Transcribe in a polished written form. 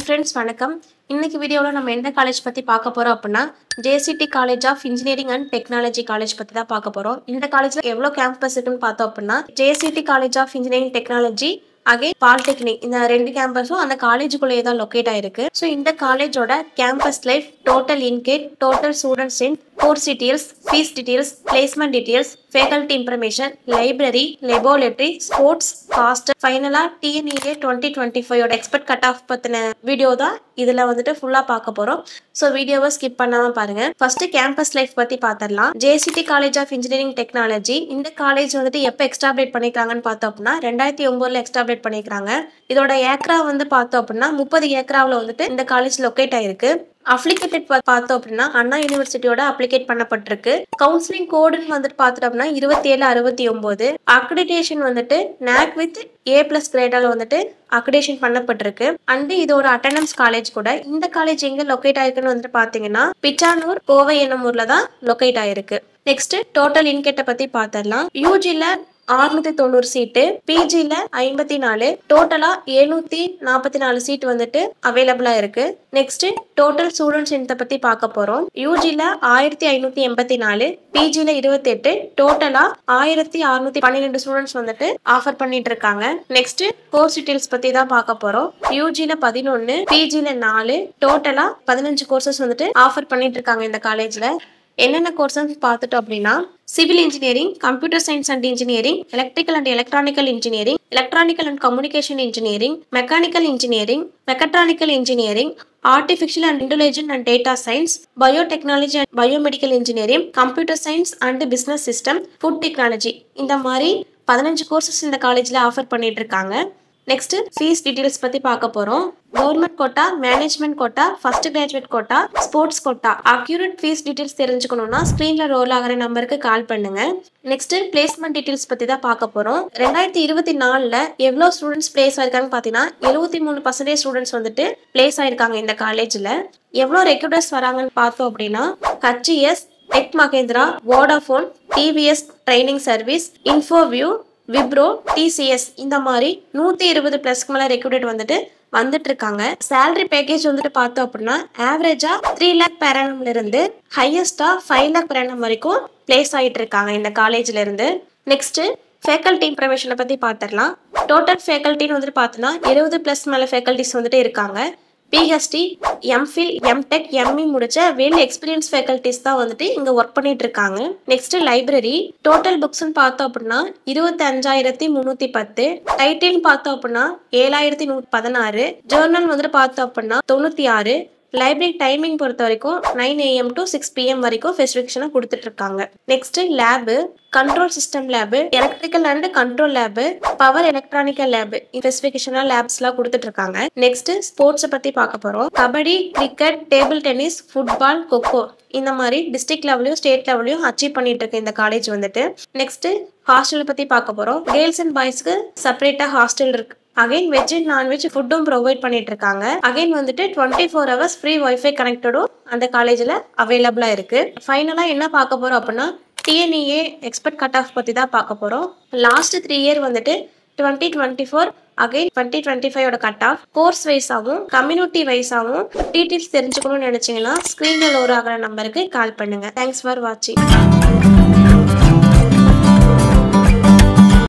friends, வணக்கம். இன்னைக்கு வீடியோல நம்ம என்ன காலேஜ் பத்தி பார்க்க போறோம் அப்படினா JCT College of Engineering and Technology college பத்தி தான் பார்க்க போறோம். இந்த காலேஜ்ல எவ்வளவு கேம்பஸ் இருக்குன்னு பார்த்தோம் அப்படினா JCT College of Engineering Technology again Polytechnic இந்த ரெண்டு கேம்பஸும் அந்த காலேஜுக்குள்ளேயே தான் லொகேட் ஆயிருக்கு. ஸோ இந்த காலேஜோட கேம்பஸ் லைஃப், டோட்டல் இன்கேட், total student strength, course details, fees details, placement details, faculty information, library, laboratory, sports, cost, ஃபைனலா TNEA 2025 ஓட எக்ஸ்பெக்ட் கட் ஆஃப் பத்தின வீடியோ தான் இதுல வந்துட்டு ஃபுல்லா பார்க்க போறோம். ஸோ வீடியோவை ஸ்கிப் பண்ணாம பாருங்க. ஃபர்ஸ்ட் கேம்பஸ் லைஃப் பத்தி பார்த்துடலாம். JCT College of Engineering Technology இந்த காலேஜ் வந்துட்டு எப்போ எக்ஸ்டாப்ளேட் பண்ணிருக்காங்கன்னு பார்த்தோம் அப்படின்னா 2009 எக்ஸ்டாப்ளேட் பண்ணிருக்காங்க. இதோட ஏக்ரா வந்து பார்த்தோம் அப்படின்னா 30 ஏக்கராவில் வந்துட்டு இந்த காலேஜ் லொகேட் ஆயிருக்கு. அப்ளிகேட்டட் பார்த்தோம் அப்படின்னா அண்ணா யூனிவர்சிட்டியோட அப்ளிகேட் பண்ணப்பட்டிருக்கு. கவுன்சிலிங் கோடுன்னு வந்துட்டு பார்த்துட்டோம் அப்படின்னா 2769. அக்ரிடேஷன் வந்துட்டு NAC வித் A+ கிரேடால வந்துட்டு அக்ரிடேஷன் பண்ணப்பட்டிருக்கு. அண்ட் இது ஒரு அட்டனன்ஸ் காலேஜ் கூட. இந்த காலேஜ் எங்க லொகேட் ஆயிருக்குன்னு வந்துட்டு பாத்தீங்கன்னா பிச்சானூர், கோவை என்னும் ஊர்ல தான் லொகேட் ஆயிருக்கு. நெக்ஸ்ட் டோட்டல் இன்கேட்டை பத்தி பாத்திரலாம். யூஜில 690 சீட்டு, பிஜில 54, டோட்டலா 744 சீட் வந்துட்டு அவைலபிளா இருக்கு. நெக்ஸ்ட் டோட்டல் ஸ்டூடெண்ட் ஸ்ட்ரென்த்தை பத்தி பார்க்க போறோம். யூஜில 1554, பிஜில 28, டோட்டலா 1612 ஸ்டூடெண்ட்ஸ் வந்துட்டு ஆஃபர் பண்ணிட்டு இருக்காங்க. நெக்ஸ்ட் கோர்ஸ் டீடைல்ஸ் பத்தி தான் பார்க்க போறோம். யூஜில 11, பிஜில 4, டோட்டலா 15 கோர்சஸ் வந்துட்டு ஆஃபர் பண்ணிட்டு இருக்காங்க இந்த காலேஜ்ல. என்னென்ன கோர்சஸ் பார்த்துட்டோம் அப்படின்னா civil engineering, computer science and engineering, electrical and electronical engineering, electronical and communication engineering, mechanical engineering, mechatronical engineering, artificial and intelligent and data science, biotechnology and biomedical engineering, computer science and business system, food technology, இந்த மாதிரி 15 courses இந்த காலேஜ்ல offer பண்ணிட்டு இருக்காங்க. Next fees details பத்தி பார்க்க போறோம். Government quota, management quota, first graduate quota, sports quota. Accurate fees details தெரிஞ்சுக்கணும்னா ஸ்கிரீன்ல ரோல் ஆகிற நம்பருக்கு கால் பண்ணுங்க. நெக்ஸ்ட் பிளேஸ்மெண்ட் டீடைல்ஸ் பத்தி தான் பார்க்க போறோம். 2024ல எவ்வளவு ஸ்டூடெண்ட்ஸ் பிளேஸ் ஆயிருக்காங்க பாத்தீங்கன்னா 73% ஸ்டூடெண்ட்ஸ் வந்துட்டு பிளேஸ் ஆயிருக்காங்க இந்த காலேஜ்ல. எவ்வளவு ரெக்ரூட்டர்ஸ் வராங்கன்னு பார்த்தோம் அப்படின்னா HES, tech Mahindra, Vodafone, TVS training service, Infoview, Wipro, TCS இந்த மாதிரி 120+ மேல ரெக்ரூட்டட் வந்துட்டு இருக்காங்க. சேலரி பேக்கேஜ் வந்துட்டு பார்த்தோம் அப்படின்னா ஆவரேஜா 3 lakh per annum இருந்து ஹையஸ்டா 5 lakh per annum வரைக்கும் பிளேஸ் ஆயிட்டு இருக்காங்க இந்த காலேஜ்ல இருந்து. நெக்ஸ்ட் ஃபேக்கல்டி இன்ஃபர்மேஷனை பத்தி பார்த்துடலாம். டோட்டல் ஃபேக்கல்ட்டின்னு வந்துட்டு பார்த்தோம்னா 70+ மேல ஃபேக்கல்டிஸ் வந்துட்டு இருக்காங்க. PhD, MPhil, MTech, ME முடிச்ச வெல் எக்ஸ்பீரியன்ஸ் ஃபேக்கல்டிஸ் தான் வந்துட்டு இங்க ஒர்க் பண்ணிட்டு இருக்காங்க. நெக்ஸ்ட் லைப்ரரி, டோட்டல் புக்ஸ்ன்னு பார்த்தோம் அப்படின்னா 25310, டைட்டில்னு பார்த்தோம் அப்படின்னா 7116, ஜேர்னல் வந்துட்டு பார்த்தோம் அப்படின்னா 96. லைப்ரரி டைமிங் பொறுத்த வரைக்கும் 9 AM to 6 PM வரைக்கும் ஸ்பெசிஃபிகேஷனை கொடுத்துட்டு இருக்காங்க. Next lab, control system lab, electrical and control lab, power electronical lab, ஸ்பெசிஃபிகேஷனா லேப்ஸ்லாம் கொடுத்துட்டு இருக்காங்க. நெக்ஸ்ட் ஸ்போர்ட்ஸை பத்தி பார்க்க போறோம். Kabaddi, cricket, table tennis, football, kho kho இந்த மாதிரி டிஸ்ட்ரிக்ட் லெவலையும் ஸ்டேட் லெவலையும் அச்சீவ் பண்ணிட்டு இருக்கு இந்த காலேஜ் வந்துட்டு. நெக்ஸ்ட் ஹாஸ்டல் பத்தி பார்க்க போறோம். கேர்ள்ஸ் அண்ட் பாய்ஸ்க்கு செப்பரேட்டா ஹாஸ்டல் இருக்கு. அகைன் வெஜ் அண்ட் நான்வெஜ் ஃபுட்டும் ப்ரொவைட் பண்ணிட்டு இருக்காங்க. அகைன் வந்துட்டு 24 hours ஃப்ரீ வைஃபை கனெக்டடும் அந்த காலேஜ்ல அவைலபிளா இருக்கு. ஃபைனலா என்ன பார்க்க போறோம் அப்படின்னா TNEA எக்ஸ்பெக்ட் கட் ஆஃப் பத்தி தான் பார்க்க போறோம். லாஸ்ட் 3 இயர் வந்துட்டு 2024 அகைன் 2025 கட் ஆஃப் கோர்ஸ் வைஸாகவும் கம்யூனிட்டி வைஸாகவும் டீடைல்ஸ் தெரிஞ்சுக்கணும்னு நினைச்சீங்கன்னா ஸ்கிரீன்ல லோட் ஆகிற நம்பருக்கு கால் பண்ணுங்க. தேங்க்ஸ் ஃபார் வாட்சிங்.